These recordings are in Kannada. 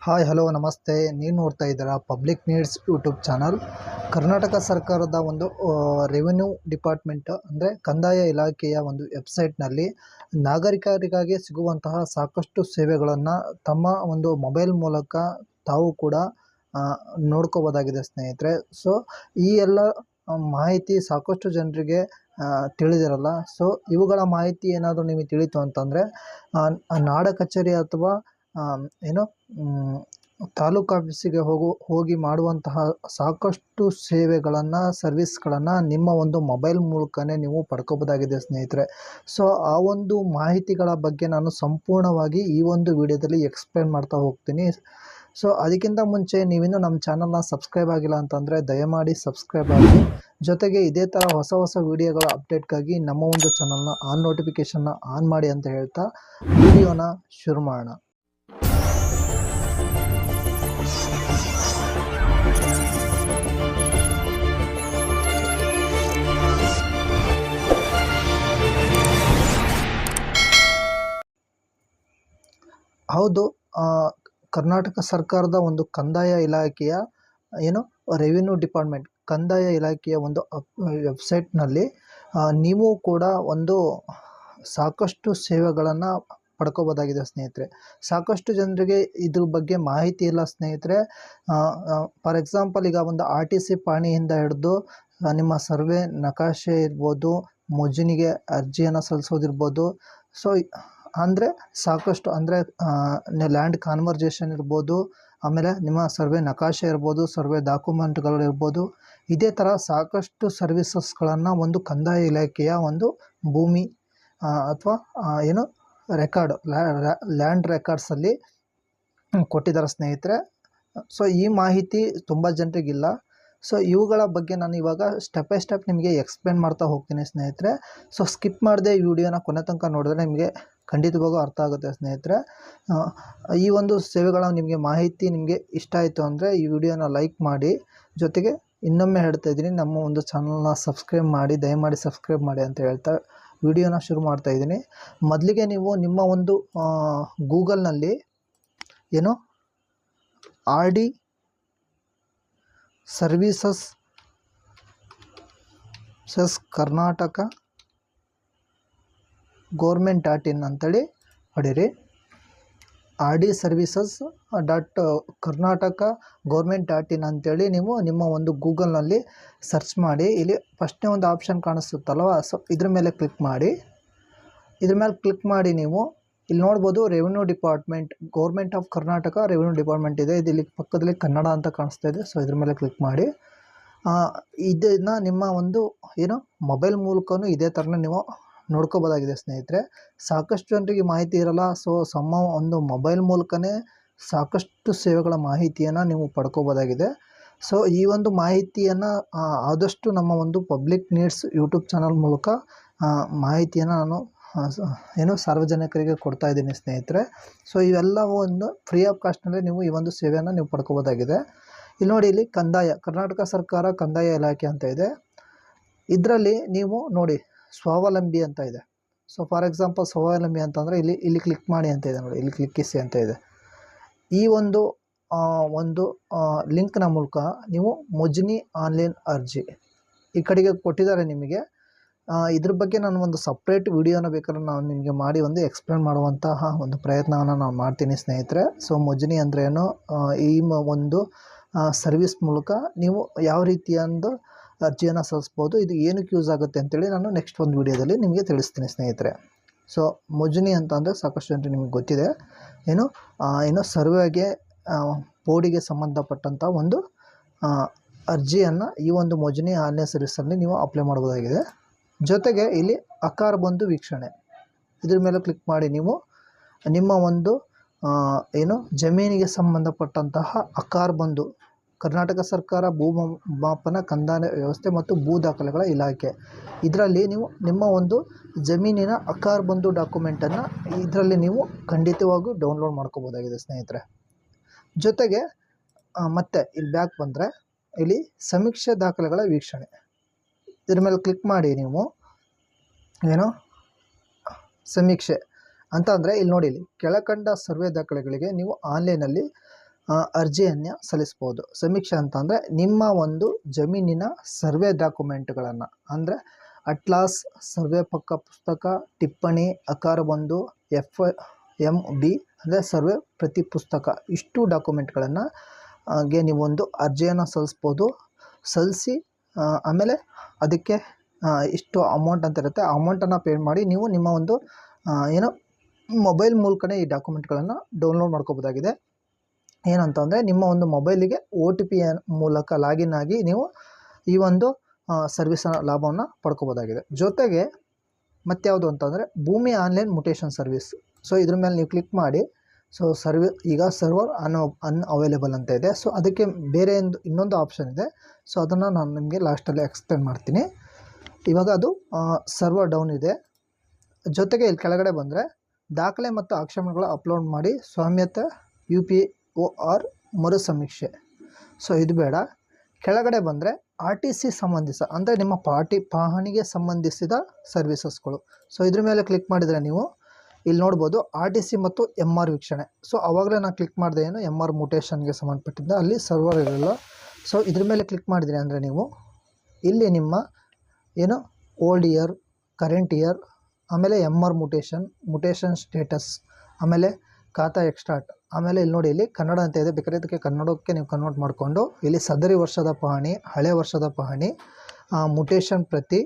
ಹಾಯ್ ಹಲೋ ನಮಸ್ತೆ. ನೀವು ನೋಡ್ತಾ ಇದ್ದೀರಾ public needs YouTube channel. Karnataka ಸರ್ಕಾರದ ಒಂದು ರೆವಿನ್ಯೂ ಡಿಪಾರ್ಟ್ಮೆಂಟ್ ಅಂದರೆ ಕಂದಾಯ ಇಲಾಖೆಯ ಒಂದು ವೆಬ್ಸೈಟ್ನಲ್ಲಿ ನಾಗರಿಕರಿಗಾಗಿ ಸಿಗುವಂತಹ ಸಾಕಷ್ಟು ಸೇವೆಗಳನ್ನು ತಮ್ಮ ಒಂದು ಮೊಬೈಲ್ ಮೂಲಕ ತಾವು ಕೂಡ ನೋಡ್ಕೋಬೋದಾಗಿದೆ ಸ್ನೇಹಿತರೆ. ಸೊ ಈ ಎಲ್ಲ ಮಾಹಿತಿ ಸಾಕಷ್ಟು ಜನರಿಗೆ ತಿಳಿದಿರಲ್ಲ. ಸೊ ಇವುಗಳ ಮಾಹಿತಿ ಏನಾದರೂ ನಿಮಗೆ ತಿಳಿತು ಅಂತಂದರೆ ನಾಡ ಕಚೇರಿ ಅಥವಾ ಏನು ತಾಲೂಕು ಆಫೀಸಿಗೆ ಹೋಗಿ ಮಾಡುವಂತಹ ಸಾಕಷ್ಟು ಸೇವೆಗಳನ್ನು ಸರ್ವಿಸ್ಗಳನ್ನು ನಿಮ್ಮ ಒಂದು ಮೊಬೈಲ್ ಮೂಲಕನೇ ನೀವು ಪಡ್ಕೋಬೋದಾಗಿದೆ ಸ್ನೇಹಿತರೆ. ಸೊ ಆ ಒಂದು ಮಾಹಿತಿಗಳ ಬಗ್ಗೆ ನಾನು ಸಂಪೂರ್ಣವಾಗಿ ಈ ಒಂದು ವಿಡಿಯೋದಲ್ಲಿ ಎಕ್ಸ್ಪ್ಲೇನ್ ಮಾಡ್ತಾ ಹೋಗ್ತೀನಿ. ಸೊ ಅದಕ್ಕಿಂತ ಮುಂಚೆ ನೀವಿನ್ನೂ ನಮ್ಮ ಚಾನಲ್ನ ಸಬ್ಸ್ಕ್ರೈಬ್ ಆಗಿಲ್ಲ ಅಂತಂದರೆ ದಯಮಾಡಿ ಸಬ್ಸ್ಕ್ರೈಬ್ ಆಗಿ, ಜೊತೆಗೆ ಇದೇ ಥರ ಹೊಸ ಹೊಸ ವಿಡಿಯೋಗಳ ಅಪ್ಡೇಟ್ಗಾಗಿ ನಮ್ಮ ಒಂದು ಚಾನಲ್ನ ನೋಟಿಫಿಕೇಷನ್ನ ಆನ್ ಮಾಡಿ ಅಂತ ಹೇಳ್ತಾ ವಿಡಿಯೋನ ಶುರು ಮಾಡೋಣ. ಹೌದು, ಕರ್ನಾಟಕ ಸರ್ಕಾರದ ಒಂದು ಕಂದಾಯ ಇಲಾಖೆಯ ರೆವಿನ್ಯೂ ಡಿಪಾರ್ಟ್ಮೆಂಟ್ ಕಂದಾಯ ಇಲಾಖೆಯ ಒಂದು ವೆಬ್ಸೈಟ್ನಲ್ಲಿ ನೀವು ಕೂಡ ಒಂದು ಸಾಕಷ್ಟು ಸೇವೆಗಳನ್ನು ಪಡ್ಕೋಬೋದಾಗಿದೆ ಸ್ನೇಹಿತರೆ. ಸಾಕಷ್ಟು ಜನರಿಗೆ ಇದ್ರ ಬಗ್ಗೆ ಮಾಹಿತಿ ಇಲ್ಲ ಸ್ನೇಹಿತರೆ. ಫಾರ್ ಎಕ್ಸಾಂಪಲ್, ಈಗ ಒಂದು RTC ಪಾಣಿಯಿಂದ ಹಿಡಿದು ನಿಮ್ಮ ಸರ್ವೆ ನಕಾಶೆ ಇರ್ಬೋದು, ಮೊಜನಿಗೆ ಅರ್ಜಿಯನ್ನು ಸಲ್ಲಿಸೋದಿರ್ಬೋದು. ಸೊ ಅಂದರೆ ಸಾಕಷ್ಟು ಅಂದರೆ ಲ್ಯಾಂಡ್ ಕಾನ್ವರ್ಜೇಷನ್ ಇರ್ಬೋದು, ಆಮೇಲೆ ನಿಮ್ಮ ಸರ್ವೆ ನಕಾಶೆ ಇರ್ಬೋದು, ಸರ್ವೆ ಡಾಕ್ಯುಮೆಂಟ್ಗಳು ಇರ್ಬೋದು. ಇದೇ ಥರ ಸಾಕಷ್ಟು ಸರ್ವಿಸಸ್ಗಳನ್ನು ಒಂದು ಕಂದಾಯ ಇಲಾಖೆಯ ಒಂದು ಭೂಮಿ ಅಥವಾ ರೆಕಾರ್ಡ್ ಲ್ಯಾಂಡ್ ರೆಕಾರ್ಡ್ಸಲ್ಲಿ ಕೊಟ್ಟಿದ್ದಾರೆ ಸ್ನೇಹಿತರೆ. ಸೊ ಈ ಮಾಹಿತಿ ತುಂಬ ಜನರಿಗಿಲ್ಲ. ಸೊ ಇವುಗಳ ಬಗ್ಗೆ ನಾನು ಇವಾಗ ಸ್ಟೆಪ್ ಬೈ ಸ್ಟೆಪ್ ನಿಮಗೆ ಎಕ್ಸ್ಪ್ಲೇನ್ ಮಾಡ್ತಾ ಹೋಗ್ತೀನಿ ಸ್ನೇಹಿತರೆ. ಸೊ ಸ್ಕಿಪ್ ಮಾಡದೆ ಈ ವಿಡಿಯೋನ ಕೊನೆ ತನಕ ನೋಡಿದ್ರೆ ನಿಮಗೆ ಖಂಡಿತವಾಗೂ ಅರ್ಥ ಆಗುತ್ತೆ ಸ್ನೇಹಿತರೆ. ಈ ಒಂದು ಸೇವೆಗಳ ನಿಮಗೆ ಮಾಹಿತಿ ನಿಮಗೆ ಇಷ್ಟ ಆಯಿತು ಅಂದರೆ ಈ ವಿಡಿಯೋನ ಲೈಕ್ ಮಾಡಿ, ಜೊತೆಗೆ ಇನ್ನೊಮ್ಮೆ ಹೇಳ್ತಾ ಇದ್ದೀನಿ, ನಮ್ಮ ಒಂದು ಚಾನಲ್ನ ಸಬ್ಸ್ಕ್ರೈಬ್ ಮಾಡಿ, ದಯಮಾಡಿ ಸಬ್ಸ್ಕ್ರೈಬ್ ಮಾಡಿ ಅಂತ ಹೇಳ್ತಾ ವಿಡಿಯೋನ ಶುರು ಮಾಡ್ತಾ ಇದ್ದೀನಿ. ಮೊದಲಿಗೆ ನೀವು ನಿಮ್ಮ ಒಂದು ಗೂಗಲ್ನಲ್ಲಿ RD ಸರ್ವೀಸಸ್ ಕರ್ನಾಟಕ government.in ಅಂತೇಳಿ ಹೊಡೀರಿ. RD ಸರ್ವೀಸಸ್ ಕರ್ನಾಟಕ government.in ಅಂತೇಳಿ ನೀವು ನಿಮ್ಮ ಒಂದು ಗೂಗಲ್ನಲ್ಲಿ ಸರ್ಚ್ ಮಾಡಿ. ಇಲ್ಲಿ ಫಸ್ಟ್ನೇ ಒಂದು ಆಪ್ಷನ್ ಕಾಣಿಸುತ್ತಲ್ವ, ಸೊ ಇದ್ರ ಮೇಲೆ ಕ್ಲಿಕ್ ಮಾಡಿ. ಇದ್ರ ಮೇಲೆ ಕ್ಲಿಕ್ ಮಾಡಿ ನೀವು ಇಲ್ಲಿ ನೋಡ್ಬೋದು revenue department, government of Karnataka revenue department ಇದೆ. ಇದು ಇಲ್ಲಿ ಪಕ್ಕದಲ್ಲಿ ಕನ್ನಡ ಅಂತ ಕಾಣಿಸ್ತಾ ಇದೆ. ಸೊ ಇದ್ರ ಮೇಲೆ ಕ್ಲಿಕ್ ಮಾಡಿ. ಇದನ್ನು ನಿಮ್ಮ ಒಂದು ಮೊಬೈಲ್ ಮೂಲಕನೂ ಇದೇ ಥರನೇ ನೀವು ನೋಡ್ಕೋಬೋದಾಗಿದೆ ಸ್ನೇಹಿತರೆ. ಸಾಕಷ್ಟು ಜನರಿಗೆ ಮಾಹಿತಿ ಇರಲ್ಲ. ಸೊ ಒಂದು ಮೊಬೈಲ್ ಮೂಲಕನೇ ಸಾಕಷ್ಟು ಸೇವೆಗಳ ಮಾಹಿತಿಯನ್ನು ನೀವು ಪಡ್ಕೋಬೋದಾಗಿದೆ. ಸೊ ಈ ಒಂದು ಮಾಹಿತಿಯನ್ನು ಆದಷ್ಟು ನಮ್ಮ ಒಂದು ಪಬ್ಲಿಕ್ ನೀಡ್ಸ್ ಯೂಟ್ಯೂಬ್ ಚಾನಲ್ ಮೂಲಕ ಮಾಹಿತಿಯನ್ನು ನಾನು ಸಾರ್ವಜನಿಕರಿಗೆ ಕೊಡ್ತಾ ಇದ್ದೀನಿ ಸ್ನೇಹಿತರೆ. ಸೊ ಇವೆಲ್ಲವೂ ಒಂದು ಫ್ರೀ ಆಫ್ ಕಾಸ್ಟ್ನಲ್ಲಿ ನೀವು ಈ ಒಂದು ಸೇವೆಯನ್ನು ನೀವು ಪಡ್ಕೋಬೋದಾಗಿದೆ. ಇಲ್ಲಿ ನೋಡಿ, ಇಲ್ಲಿ ಕರ್ನಾಟಕ ಸರ್ಕಾರ ಕಂದಾಯ ಇಲಾಖೆ ಅಂತ ಇದೆ. ಇದರಲ್ಲಿ ನೀವು ನೋಡಿ ಸ್ವಾವಲಂಬಿ ಅಂತ ಇದೆ. ಸೊ ಫಾರ್ ಎಕ್ಸಾಂಪಲ್ ಸ್ವಾವಲಂಬಿ ಅಂತಂದರೆ ಇಲ್ಲಿ ಕ್ಲಿಕ್ ಮಾಡಿ ಅಂತ ಇದೆ ನೋಡಿ, ಇಲ್ಲಿ ಕ್ಲಿಕ್ಕಿಸಿ ಅಂತ ಇದೆ. ಈ ಒಂದು ಲಿಂಕ್ನ ಮೂಲಕ ನೀವು ಮೊಜನಿ ಆನ್ಲೈನ್ ಅರ್ಜಿ ಈ ಕಡೆಗೆ ಕೊಟ್ಟಿದ್ದಾರೆ ನಿಮಗೆ. ಇದ್ರ ಬಗ್ಗೆ ನಾನು ಒಂದು ಸಪ್ರೇಟ್ ವಿಡಿಯೋನ ಬೇಕಾದ್ರೆ ನಾನು ನಿಮಗೆ ಮಾಡಿ ಒಂದು ಎಕ್ಸ್ಪ್ಲೇನ್ ಮಾಡುವಂತಹ ಒಂದು ಪ್ರಯತ್ನವನ್ನು ನಾನು ಮಾಡ್ತೀನಿ ಸ್ನೇಹಿತರೆ. ಸೊ ಮೊಜನಿ ಅಂದ್ರೇನು, ಈ ಒಂದು ಸರ್ವಿಸ್ ಮೂಲಕ ನೀವು ಯಾವ ರೀತಿಯೊಂದು ಅರ್ಜಿಯನ್ನು ಸಲ್ಲಿಸ್ಬೋದು, ಇದು ಏನಕ್ಕೆ ಯೂಸ್ ಆಗುತ್ತೆ ಅಂತೇಳಿ ನಾನು ನೆಕ್ಸ್ಟ್ ಒಂದು ವಿಡಿಯೋದಲ್ಲಿ ನಿಮಗೆ ತಿಳಿಸ್ತೀನಿ ಸ್ನೇಹಿತರೆ. ಸೊ ಮೊಜನಿ ಅಂತ ಅಂದರೆ ಸಾಕಷ್ಟು ಜನರಿಗೆ ನಿಮಗೆ ಗೊತ್ತಿದೆ. ಸರ್ವೆಗೆ ಬೋರ್ಡಿಗೆ ಸಂಬಂಧಪಟ್ಟಂಥ ಒಂದು ಅರ್ಜಿಯನ್ನು ಈ ಒಂದು ಮೊಜನಿ ಆನ್ಲೈನ್ ಸರ್ವಿಸಲ್ಲಿ ನೀವು ಅಪ್ಲೈ ಮಾಡ್ಬೋದಾಗಿದೆ. ಜೊತೆಗೆ ಇಲ್ಲಿ ಆಕಾರ ಬಂದು ವೀಕ್ಷಣೆ, ಇದ್ರ ಮೇಲೆ ಕ್ಲಿಕ್ ಮಾಡಿ ನೀವು ನಿಮ್ಮ ಒಂದು ಜಮೀನಿಗೆ ಸಂಬಂಧಪಟ್ಟಂತಹ ಆಕಾರ ಬಂದು ಕರ್ನಾಟಕ ಸರ್ಕಾರ ಭೂಮಾಪನ ಕಂದಾಯ ವ್ಯವಸ್ಥೆ ಮತ್ತು ಭೂ ದಾಖಲೆಗಳ ಇಲಾಖೆ, ಇದರಲ್ಲಿ ನೀವು ನಿಮ್ಮ ಒಂದು ಜಮೀನಿನ ಆಕಾರ ಬಂದು ಡಾಕ್ಯುಮೆಂಟನ್ನು ಇದರಲ್ಲಿ ನೀವು ಖಂಡಿತವಾಗೂ ಡೌನ್ಲೋಡ್ ಮಾಡ್ಕೋಬೋದಾಗಿದೆ ಸ್ನೇಹಿತರೆ. ಜೊತೆಗೆ ಮತ್ತೆ ಇಲ್ಲಿ ಬ್ಯಾಕ್ ಬಂದರೆ ಇಲ್ಲಿ ಸಮೀಕ್ಷೆ ದಾಖಲೆಗಳ ವೀಕ್ಷಣೆ, ಇದ್ರ ಮೇಲೆ ಕ್ಲಿಕ್ ಮಾಡಿ ನೀವು ಸಮೀಕ್ಷೆ ಅಂತ ಅಂದರೆ ಇಲ್ಲಿ ನೋಡಿ, ಇಲ್ಲಿ ಕೆಳಕಂಡ ಸರ್ವೆ ದಾಖಲೆಗಳಿಗೆ ನೀವು ಆನ್ಲೈನಲ್ಲಿ ಅರ್ಜಿಯನ್ನು ಸಲ್ಲಿಸ್ಬೋದು. ಸಮೀಕ್ಷೆ ಅಂತ ಅಂದರೆ ನಿಮ್ಮ ಒಂದು ಜಮೀನಿನ ಸರ್ವೆ ಡಾಕ್ಯುಮೆಂಟ್ಗಳನ್ನು, ಅಂದರೆ ಅಟ್ಲಾಸ್, ಸರ್ವೆ ಪಕ್ಕ ಪುಸ್ತಕ, ಟಿಪ್ಪಣಿ, ಆಕಾರ 1, FMB ಅಂದರೆ ಸರ್ವೆ ಪ್ರತಿ ಪುಸ್ತಕ, ಇಷ್ಟು ಡಾಕ್ಯುಮೆಂಟ್ಗಳನ್ನು ಗೆ ನೀವೊಂದು ಅರ್ಜಿಯನ್ನು ಸಲ್ಲಿಸಿ ಆಮೇಲೆ ಅದಕ್ಕೆ ಇಷ್ಟು ಅಮೌಂಟ್ ಅಂತ ಇರುತ್ತೆ, ಆ ಅಮೌಂಟನ್ನು ಪೇ ಮಾಡಿ ನೀವು ನಿಮ್ಮ ಒಂದು ಮೊಬೈಲ್ ಮೂಲಕನೇ ಈ ಡಾಕ್ಯುಮೆಂಟ್ಗಳನ್ನು ಡೌನ್ಲೋಡ್ ಮಾಡ್ಕೋಬೋದಾಗಿದೆ. ಏನಂತಂದರೆ ನಿಮ್ಮ ಒಂದು ಮೊಬೈಲಿಗೆ OTP ಮೂಲಕ ಲಾಗಿನ್ ಆಗಿ ನೀವು ಈ ಒಂದು ಸರ್ವಿಸ್ನ ಲಾಭವನ್ನು ಪಡ್ಕೋಬೋದಾಗಿದೆ. ಜೊತೆಗೆ ಮತ್ಯಾವುದು ಅಂತಂದರೆ ಭೂಮಿ ಆನ್ಲೈನ್ ಮುಟೇಷನ್ ಸರ್ವಿಸ್. ಸೊ ಇದ್ರ ಮೇಲೆ ನೀವು ಕ್ಲಿಕ್ ಮಾಡಿ. ಸೊ ಈಗ ಸರ್ವರ್ ಅನ್ಅವೈಲೇಬಲ್ ಅಂತ ಇದೆ. ಸೊ ಅದಕ್ಕೆ ಬೇರೆ ಇನ್ನೊಂದು ಆಪ್ಷನ್ ಇದೆ. ಸೊ ಅದನ್ನು ನಾನು ನಿಮಗೆ ಲಾಸ್ಟಲ್ಲಿ ಎಕ್ಸ್ಪ್ಲೇನ್ ಮಾಡ್ತೀನಿ. ಇವಾಗ ಅದು ಸರ್ವರ್ ಡೌನ್ ಇದೆ. ಜೊತೆಗೆ ಇಲ್ಲಿ ಕೆಳಗಡೆ ಬಂದರೆ ದಾಖಲೆ ಮತ್ತು ಆಕ್ಷೇಪಣೆಗಳು ಅಪ್ಲೋಡ್ ಮಾಡಿ ಸ್ವಾಮ್ಯತೆ UPOR ಮರು ಸಮೀಕ್ಷೆ. ಸೊ ಇದು ಬೇಡ. ಕೆಳಗಡೆ ಬಂದರೆ RTC ಸಂಬಂಧಿಸ ಅಂದರೆ ನಿಮ್ಮ ಪಹಣಿಗೆ ಸಂಬಂಧಿಸಿದ ಸರ್ವಿಸಸ್ಗಳು. ಸೊ ಇದ್ರ ಮೇಲೆ ಕ್ಲಿಕ್ ಮಾಡಿದರೆ ನೀವು ಇಲ್ಲಿ ನೋಡ್ಬೋದು RTC ಮತ್ತು MR ವೀಕ್ಷಣೆ. ಸೊ ಆವಾಗಲೇ ನಾನು ಕ್ಲಿಕ್ ಮಾಡಿದೆ MR ಮುಟೇಷನ್ಗೆ ಸಂಬಂಧಪಟ್ಟಿದ್ದ ಅಲ್ಲಿ ಸರ್ವರ್ ಇರಲ್ಲ. ಸೊ ಇದ್ರ ಮೇಲೆ ಕ್ಲಿಕ್ ಮಾಡಿದ್ರಿ ಅಂದರೆ ನೀವು ಇಲ್ಲಿ ನಿಮ್ಮ ಓಲ್ಡ್ ಇಯರ್, ಕರೆಂಟ್ ಇಯರ್, ಆಮೇಲೆ MR ಮುಟೇಷನ್ ಸ್ಟೇಟಸ್, ಆಮೇಲೆ ಖಾತಾ ಎಕ್ಸ್ಟ್ರಾಕ್ಟ್, ಆಮೇಲೆ ಇಲ್ಲಿ ನೋಡಿ ಇಲ್ಲಿ ಕನ್ನಡ ಅಂತ ಇದೆ. ಬೇಕಾದ್ರೆ ಇದಕ್ಕೆ ಕನ್ನಡಕ್ಕೆ ನೀವು ಕನ್ವರ್ಟ್ ಮಾಡಿಕೊಂಡು ಇಲ್ಲಿ ಸದರಿ ವರ್ಷದ ಪಹಣಿ, ಹಳೆ ವರ್ಷದ ಪಹಣಿ, ಮುಟೇಷನ್ ಪ್ರತಿ,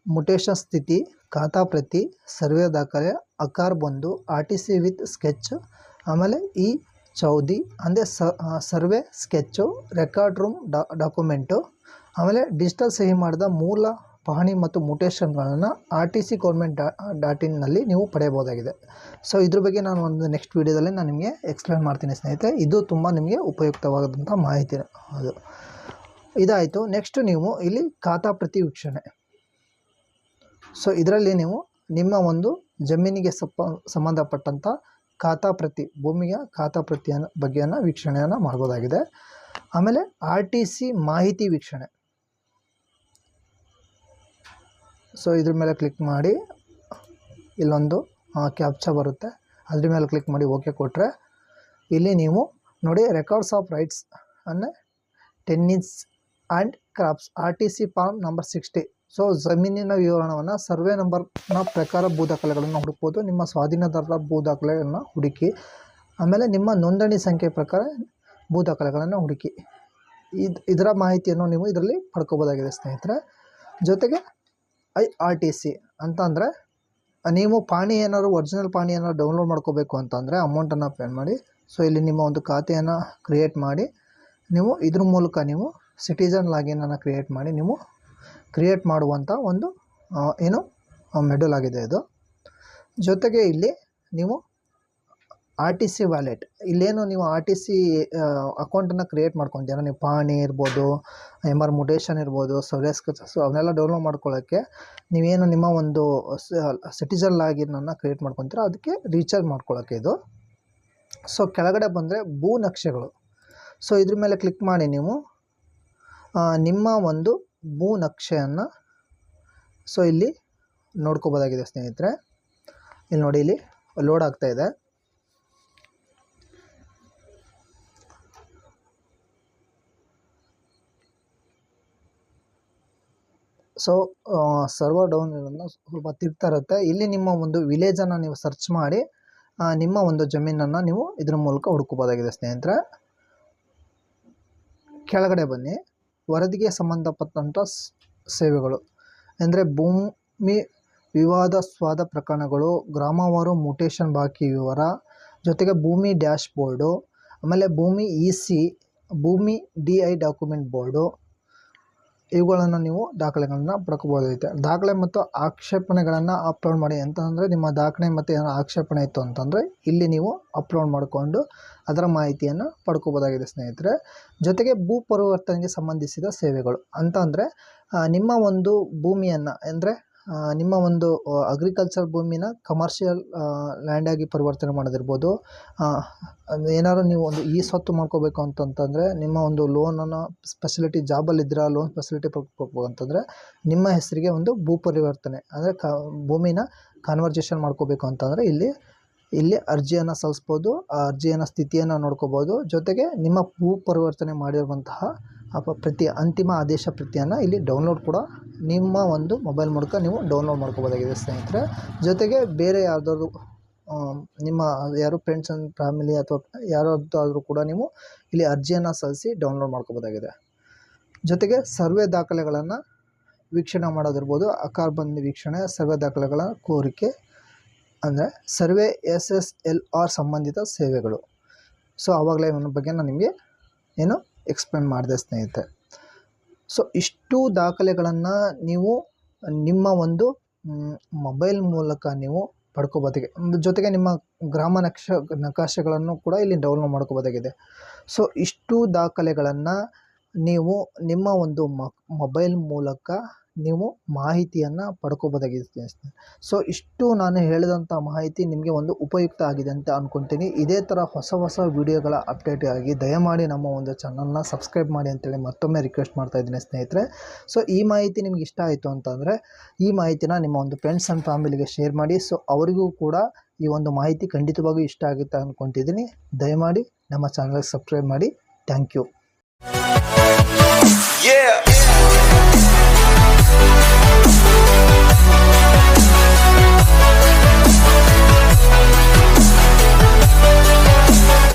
ಮುಟೇಷನ್ ಸ್ಥಿತಿ, ಖಾತಾ ಪ್ರತಿ, ಸರ್ವೆ ದಾಖಲೆ, ಆಕಾರ 1, RTC ವಿತ್ ಸ್ಕೆಚ್, ಆಮೇಲೆ E14 ಅಂದರೆ survey sketch, record room document, ಆಮೇಲೆ ಡಿಜಿಟಲ್ ಸಹಿ ಮಾಡಿದ ಮೂಲ ಪಹಣಿ ಮತ್ತು ಮುಟೇಷನ್ಗಳನ್ನು RTC government.in ನೀವು ಪಡೆಯಬಹುದಾಗಿದೆ. ಸೊ ಇದ್ರ ಬಗ್ಗೆ ನಾನು ಒಂದು ನೆಕ್ಸ್ಟ್ ವೀಡಿಯೋದಲ್ಲಿ ನಾನು ನಿಮಗೆ ಎಕ್ಸ್ಪ್ಲೇನ್ ಮಾಡ್ತೀನಿ ಸ್ನೇಹಿತರೆ. ಇದು ತುಂಬ ನಿಮಗೆ ಉಪಯುಕ್ತವಾದಂಥ ಮಾಹಿತಿ. ಅದು ಇದಾಯಿತು. ನೆಕ್ಸ್ಟ್ ನೀವು ಇಲ್ಲಿ ಖಾತಾ ಪ್ರತಿ ವೀಕ್ಷಣೆ. ಸೊ ಇದರಲ್ಲಿ ನೀವು ನಿಮ್ಮ ಒಂದು ಜಮೀನಿಗೆ ಸಂಬಂಧಪಟ್ಟಂಥ ಖಾತಾ ಪ್ರತಿ, ಭೂಮಿಯ ಖಾತಾ ಪ್ರತಿಯ ಬಗ್ಗೆಯನ್ನು ವೀಕ್ಷಣೆಯನ್ನು ಮಾಡ್ಬೋದಾಗಿದೆ. ಆಮೇಲೆ RTC ಮಾಹಿತಿ ವೀಕ್ಷಣೆ. ಸೊ ಇದ್ರ ಮೇಲೆ ಕ್ಲಿಕ್ ಮಾಡಿ ಇಲ್ಲೊಂದು ಕ್ಯಾಪ್ಚಾ ಬರುತ್ತೆ, ಅದ್ರ ಮೇಲೆ ಕ್ಲಿಕ್ ಮಾಡಿ ಓಕೆ ಕೊಟ್ಟರೆ ಇಲ್ಲಿ ನೀವು ನೋಡಿ ರೆಕಾರ್ಡ್ಸ್ ಆಫ್ ರೈಟ್ಸ್ ಅಂದರೆ tenancy and crops RTC form number 60. So ಜಮೀನಿನ ವಿವರಣವನ್ನು ಸರ್ವೆ ನಂಬರ್ನ ಪ್ರಕಾರ ಭೂ ದಾಖಲೆಗಳನ್ನು ಹುಡುಕ್ಬೋದು. ನಿಮ್ಮ ಸ್ವಾಧೀನದಾರರ ಭೂ ದಾಖಲೆಯನ್ನು ಹುಡುಕಿ, ಆಮೇಲೆ ನಿಮ್ಮ ನೋಂದಣಿ ಸಂಖ್ಯೆ ಪ್ರಕಾರ ಭೂ ದಾಖಲೆಗಳನ್ನು ಹುಡುಕಿ. ಇದರ ಮಾಹಿತಿಯನ್ನು ನೀವು ಇದರಲ್ಲಿ ಪಡ್ಕೋಬೋದಾಗಿದೆ ಸ್ನೇಹಿತರೆ. ಜೊತೆಗೆ IRTC ಅಂತಂದರೆ ನೀವು ಪಾಣಿ ಏನಾದ್ರು ಒರಿಜಿನಲ್ ಪಾಣಿ ಏನಾದ್ರು ಡೌನ್ಲೋಡ್ ಮಾಡ್ಕೋಬೇಕು ಅಂತಂದರೆ ಅಮೌಂಟನ್ನು ಪೇ ಮಾಡಿ. ಸೊ ಇಲ್ಲಿ ನಿಮ್ಮ ಒಂದು ಖಾತೆಯನ್ನು ಕ್ರಿಯೇಟ್ ಮಾಡಿ ನೀವು ಇದ್ರ ಮೂಲಕ ನೀವು ಸಿಟಿಜನ್ ಲಾಗಿನನ್ನು ಕ್ರಿಯೇಟ್ ಮಾಡಿ ನೀವು ಕ್ರಿಯೇಟ್ ಮಾಡುವಂಥ ಒಂದು ಮೆಡ್ಯೂಲ್ ಆಗಿದೆ ಇದು. ಜೊತೆಗೆ ಇಲ್ಲಿ ನೀವು RTC ವ್ಯಾಲೆಟ್, ಇಲ್ಲೇನು ನೀವು RTC ಅಕೌಂಟನ್ನು ಕ್ರಿಯೇಟ್ ಮಾಡ್ಕೊತೀರ, ನೀವು ಪಾಣಿ ಇರ್ಬೋದು, MR ಮುಟೇಷನ್ ಇರ್ಬೋದು, ಸರ್ವೆ ಸ್ಕೆಚಸ್ ಅವನ್ನೆಲ್ಲ ಡೌನ್ಲೋಡ್ ಮಾಡ್ಕೊಳ್ಳೋಕ್ಕೆ ನೀವೇನು ನಿಮ್ಮ ಒಂದು ಸಿಟಿಜನ್ ಲಾಗಿನನ್ನು ಕ್ರಿಯೇಟ್ ಮಾಡ್ಕೊತೀರ, ಅದಕ್ಕೆ ರೀಚಾರ್ಜ್ ಮಾಡ್ಕೊಳ್ಳೋಕ್ಕೆ ಇದು. ಸೊ ಕೆಳಗಡೆ ಬಂದರೆ ಭೂ ನಕ್ಷೆಗಳು. ಸೊ ಇದ್ರ ಮೇಲೆ ಕ್ಲಿಕ್ ಮಾಡಿ ನೀವು ನಿಮ್ಮ ಒಂದು ಭೂ ನಕ್ಷೆಯನ್ನು ಸೊ ಇಲ್ಲಿ ನೋಡ್ಕೋಬೋದಾಗಿದೆ ಸ್ನೇಹಿತರೆ. ಇಲ್ಲಿ ನೋಡಿ ಇಲ್ಲಿ ಲೋಡ್ ಆಗ್ತಾ ಇದೆ. ಸೊ ಸರ್ವರ್ ಡೌನ್ ಇರೋದನ್ನ ಸ್ವಲ್ಪ ತಿರ್ತಾ ಇರುತ್ತೆ. ಇಲ್ಲಿ ನಿಮ್ಮ ಒಂದು ವಿಲೇಜನ್ನು ನೀವು ಸರ್ಚ್ ಮಾಡಿ ನಿಮ್ಮ ಒಂದು ಜಮೀನನ್ನು ನೀವು ಇದ್ರ ಮೂಲಕ ಹುಡುಕಬಹುದಾಗಿದೆ ಸ್ನೇಹಿತರೆ. ಕೆಳಗಡೆ ಬನ್ನಿ, ವರದಿಗೆ ಸಂಬಂಧಪಟ್ಟಂಥ ಸೇವೆಗಳು ಅಂದರೆ ಭೂಮಿ ವಿವಾದಾಸ್ಪದ ಪ್ರಕರಣಗಳು, ಗ್ರಾಮವಾರು ಮುಟೇಷನ್ ಬಾಕಿ ವಿವರ, ಜೊತೆಗೆ ಭೂಮಿ ಡ್ಯಾಶ್ ಬೋರ್ಡು, ಆಮೇಲೆ ಭೂಮಿ EC, ಭೂಮಿ DI ಡಾಕ್ಯುಮೆಂಟ್ ಬೋರ್ಡು, ಇವುಗಳನ್ನು ನೀವು ದಾಖಲೆಗಳನ್ನು ಪಡ್ಕೋಬೋದೈತೆ. ದಾಖಲೆ ಮತ್ತು ಆಕ್ಷೇಪಣೆಗಳನ್ನು ಅಪ್ಲೋಡ್ ಮಾಡಿ ಅಂತಂದರೆ ನಿಮ್ಮ ದಾಖಲೆ ಮತ್ತು ಏನೋ ಆಕ್ಷೇಪಣೆ ಇತ್ತು ಅಂತಂದರೆ ಇಲ್ಲಿ ನೀವು ಅಪ್ಲೋಡ್ ಮಾಡಿಕೊಂಡು ಅದರ ಮಾಹಿತಿಯನ್ನು ಪಡ್ಕೋಬೋದಾಗಿದೆ ಸ್ನೇಹಿತರೆ. ಜೊತೆಗೆ ಭೂ ಪರಿವರ್ತನೆಗೆ ಸಂಬಂಧಿಸಿದ ಸೇವೆಗಳು ಅಂತಂದರೆ ನಿಮ್ಮ ಒಂದು ಭೂಮಿಯನ್ನು ಅಂದರೆ ನಿಮ್ಮ ಒಂದು ಅಗ್ರಿಕಲ್ಚರ್ ಭೂಮಿನ ಕಮರ್ಷಿಯಲ್ ಲ್ಯಾಂಡಾಗಿ ಪರಿವರ್ತನೆ ಮಾಡೋದಿರ್ಬೋದು. ಏನಾದ್ರು ನೀವು ಒಂದು ಸ್ವತ್ತು ಮಾಡ್ಕೋಬೇಕು ಅಂತಂತಂದರೆ ನಿಮ್ಮ ಒಂದು ಲೋನನ್ನು ಫೆಸಿಲಿಟಿ ಜಾಬಲ್ಲಿದ್ದರೆ ಲೋನ್ ಫೆಸಿಲಿಟಿ ಪಡ್ಕೋಬೇಕು ಅಂತಂದರೆ ನಿಮ್ಮ ಹೆಸರಿಗೆ ಒಂದು ಭೂ ಪರಿವರ್ತನೆ ಅಂದರೆ ಭೂಮಿನ ಕನ್ವರ್ಜೇಷನ್ ಮಾಡ್ಕೋಬೇಕು ಅಂತಂದರೆ ಇಲ್ಲಿ ಇಲ್ಲಿ ಅರ್ಜಿಯನ್ನು ಸಲ್ಲಿಸ್ಬೋದು. ಆ ಅರ್ಜಿಯನ್ನು ಸ್ಥಿತಿಯನ್ನು ನೋಡ್ಕೋಬೋದು. ಜೊತೆಗೆ ನಿಮ್ಮ ಭೂ ಪರಿವರ್ತನೆ ಮಾಡಿರುವಂತಹ ಪ್ರತಿ ಅಂತಿಮ ಆದೇಶ ಪ್ರತಿಯನ್ನು ಇಲ್ಲಿ ಡೌನ್ಲೋಡ್ ಕೂಡ ನಿಮ್ಮ ಒಂದು ಮೊಬೈಲ್ ಮೂಲಕ ನೀವು ಡೌನ್ಲೋಡ್ ಮಾಡ್ಕೋಬೋದಾಗಿದೆ ಸ್ನೇಹಿತರೆ. ಜೊತೆಗೆ ಬೇರೆ ಯಾವುದಾದ್ರು ನಿಮ್ಮ ಯಾರು ಫ್ರೆಂಡ್ಸ್ ಆ್ಯಂಡ್ ಫ್ಯಾಮಿಲಿ ಅಥವಾ ಯಾರಾದರೂ ಕೂಡ ನೀವು ಇಲ್ಲಿ ಅರ್ಜಿಯನ್ನು ಸಲ್ಲಿಸಿ ಡೌನ್ಲೋಡ್ ಮಾಡ್ಕೋಬೋದಾಗಿದೆ. ಜೊತೆಗೆ ಸರ್ವೆ ದಾಖಲೆಗಳನ್ನು ವೀಕ್ಷಣೆ ಮಾಡೋದಿರ್ಬೋದು. ಆಕಾರಬಂದಿ ವೀಕ್ಷಣೆ, ಸರ್ವೆ ದಾಖಲೆಗಳ ಕೋರಿಕೆ ಅಂದರೆ ಸರ್ವೆ SSLR ಸಂಬಂಧಿತ ಸೇವೆಗಳು. ಸೊ ಆವಾಗಲೇ ಇವನ ಬಗ್ಗೆ ನಾನು ನಿಮಗೆ ಎಕ್ಸ್ಪ್ಲೇನ್ ಮಾಡಿದೆ ಸ್ನೇಹಿತರೆ. ಸೊ ಇಷ್ಟು ದಾಖಲೆಗಳನ್ನು ನೀವು ನಿಮ್ಮ ಒಂದು ಮೊಬೈಲ್ ಮೂಲಕ ನೀವು ಪಡ್ಕೋಬೋದಾಗಿದೆ. ಜೊತೆಗೆ ನಿಮ್ಮ ಗ್ರಾಮ ನಕಾಶೆಗಳನ್ನು ಕೂಡ ಇಲ್ಲಿ ಡೌನ್ಲೋಡ್ ಮಾಡ್ಕೋಬೋದಾಗಿದೆ. ಸೊ ಇಷ್ಟು ದಾಖಲೆಗಳನ್ನು ನೀವು ನಿಮ್ಮ ಒಂದು ಮೊಬೈಲ್ ಮೂಲಕ ನೀವು ಮಾಹಿತಿಯನ್ನು ಪಡ್ಕೋಬೋದಾಗಿದೆ. ಸೊ ಇಷ್ಟು ನಾನು ಹೇಳಿದಂಥ ಮಾಹಿತಿ ನಿಮಗೆ ಒಂದು ಉಪಯುಕ್ತ ಆಗಿದೆ ಅಂತ ಅಂದ್ಕೊತೀನಿ. ಇದೇ ಥರ ಹೊಸ ವಿಡಿಯೋಗಳ ಅಪ್ಡೇಟ್ಗಾಗಿ ದಯಮಾಡಿ ನಮ್ಮ ಒಂದು ಚಾನಲ್ನ ಸಬ್ಸ್ಕ್ರೈಬ್ ಮಾಡಿ ಅಂತೇಳಿ ಮತ್ತೊಮ್ಮೆ ರಿಕ್ವೆಸ್ಟ್ ಮಾಡ್ತಾ ಇದ್ದೀನಿ ಸ್ನೇಹಿತರೆ. ಸೊ ಈ ಮಾಹಿತಿ ನಿಮ್ಗೆ ಇಷ್ಟ ಆಯಿತು ಅಂತಂದರೆ ಈ ಮಾಹಿತಿನ ನಿಮ್ಮ ಒಂದು ಫ್ರೆಂಡ್ಸ್ ಆ್ಯಂಡ್ ಫ್ಯಾಮಿಲಿಗೆ ಶೇರ್ ಮಾಡಿ. ಸೊ ಅವರಿಗೂ ಕೂಡ ಈ ಒಂದು ಮಾಹಿತಿ ಖಂಡಿತವಾಗೂ ಇಷ್ಟ ಆಗುತ್ತೆ ಅಂದ್ಕೊತಿದ್ದೀನಿ. ದಯಮಾಡಿ ನಮ್ಮ ಚಾನಲ್ಗೆ ಸಬ್ಸ್ಕ್ರೈಬ್ ಮಾಡಿ. Thank you.